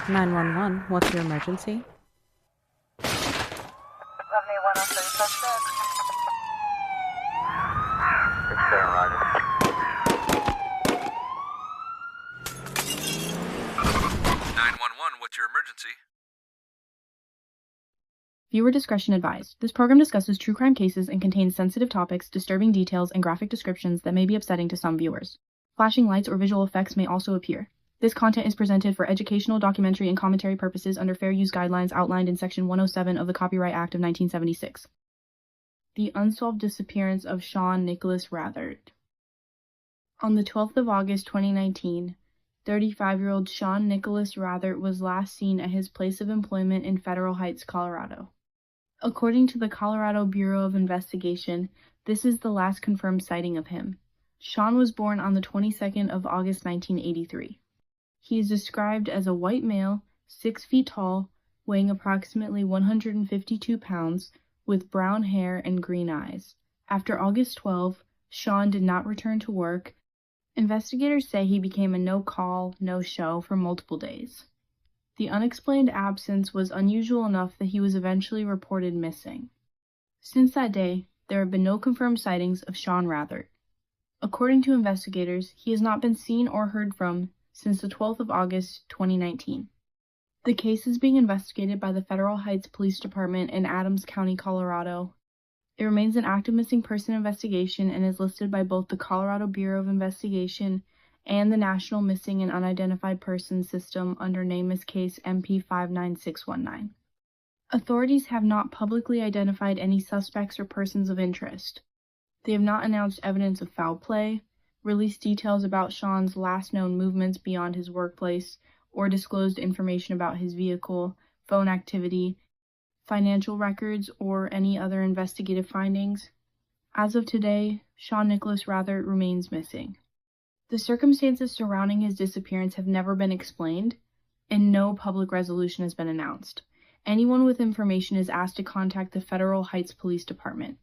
911, what's your emergency? 7103 suspect. It's Sean Rathert. 911, what's your emergency? Viewer discretion advised. This program discusses true crime cases and contains sensitive topics, disturbing details, and graphic descriptions that may be upsetting to some viewers. Flashing lights or visual effects may also appear. This content is presented for educational, documentary, and commentary purposes under fair use guidelines outlined in Section 107 of the Copyright Act of 1976. The unsolved disappearance of Sean Nicholas Rathert. On the 12th of August 2019, 35-year-old Sean Nicholas Rathert was last seen at his place of employment in Federal Heights, Colorado. According to the Colorado Bureau of Investigation, this is the last confirmed sighting of him. Sean was born on the 22nd of August 1983. He is described as a white male, 6 feet tall, weighing approximately 152 pounds, with brown hair and green eyes. After August 12, Sean did not return to work. Investigators say he became a no-call, no-show for multiple days. The unexplained absence was unusual enough that he was eventually reported missing. Since that day, there have been no confirmed sightings of Sean Rathert. According to investigators, he has not been seen or heard from since the 12th of August, 2019. The case is being investigated by the Federal Heights Police Department in Adams County, Colorado. It remains an active missing person investigation and is listed by both the Colorado Bureau of Investigation and the National Missing and Unidentified Persons System under NamUs Case MP 59619. Authorities have not publicly identified any suspects or persons of interest. They have not announced evidence of foul play, released details about Sean's last known movements beyond his workplace, or disclosed information about his vehicle, phone activity, financial records, or any other investigative findings. As of today, Sean Nicholas Rathert remains missing. The circumstances surrounding his disappearance have never been explained, and no public resolution has been announced. Anyone with information is asked to contact the Federal Heights Police Department.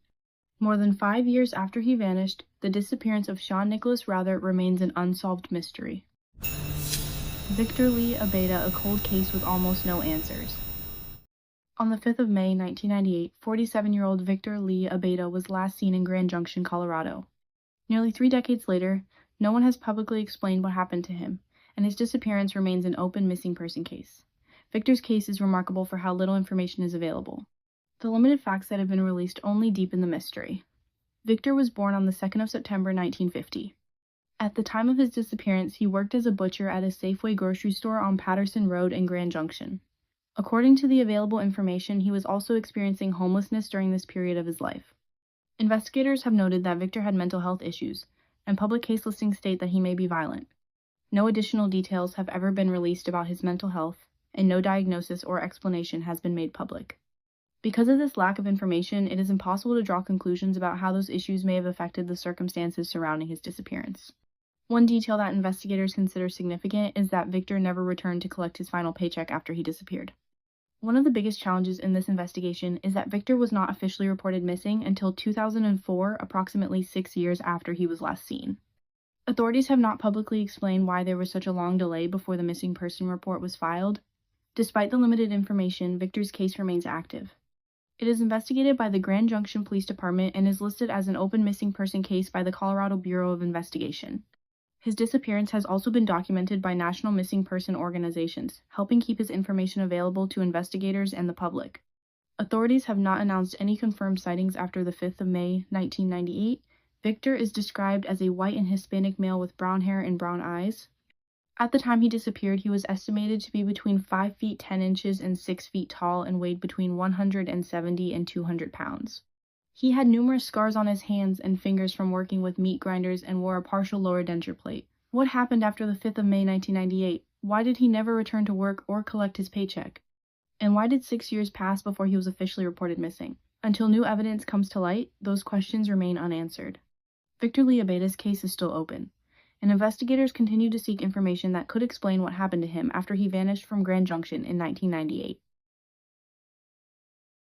More than 5 years after he vanished, the disappearance of Sean Nicholas Rathert remains an unsolved mystery. Victor Lee Abeytan, a cold case with almost no answers. On the 5th of May, 1998, 47-year-old Victor Lee Abeytan was last seen in Grand Junction, Colorado. Nearly 3 decades later, no one has publicly explained what happened to him, and his disappearance remains an open missing person case. Victor's case is remarkable for how little information is available. The limited facts that have been released only deepen the mystery. Victor was born on the 2nd of September 1950. At the time of his disappearance, he worked as a butcher at a Safeway grocery store on Patterson Road in Grand Junction. According to the available information, he was also experiencing homelessness during this period of his life. Investigators have noted that Victor had mental health issues, and public case listings state that he may be violent. No additional details have ever been released about his mental health, and no diagnosis or explanation has been made public. Because of this lack of information, it is impossible to draw conclusions about how those issues may have affected the circumstances surrounding his disappearance. One detail that investigators consider significant is that Victor never returned to collect his final paycheck after he disappeared. One of the biggest challenges in this investigation is that Victor was not officially reported missing until 2004, approximately 6 years after he was last seen. Authorities have not publicly explained why there was such a long delay before the missing person report was filed. Despite the limited information, Victor's case remains active. It is investigated by the Grand Junction Police Department and is listed as an open missing person case by the Colorado Bureau of Investigation. His disappearance has also been documented by national missing person organizations, helping keep his information available to investigators and the public. Authorities have not announced any confirmed sightings after the 5th of May, 1998. Victor is described as a white and Hispanic male with brown hair and brown eyes. At the time he disappeared, he was estimated to be between 5 feet 10 inches and 6 feet tall and weighed between 170 and 200 pounds. He had numerous scars on his hands and fingers from working with meat grinders and wore a partial lower denture plate. What happened after the 5th of May 1998? Why did he never return to work or collect his paycheck? And why did 6 years pass before he was officially reported missing? Until new evidence comes to light, those questions remain unanswered. Victor Lee Abeytan's case is still open, and investigators continue to seek information that could explain what happened to him after he vanished from Grand Junction in 1998.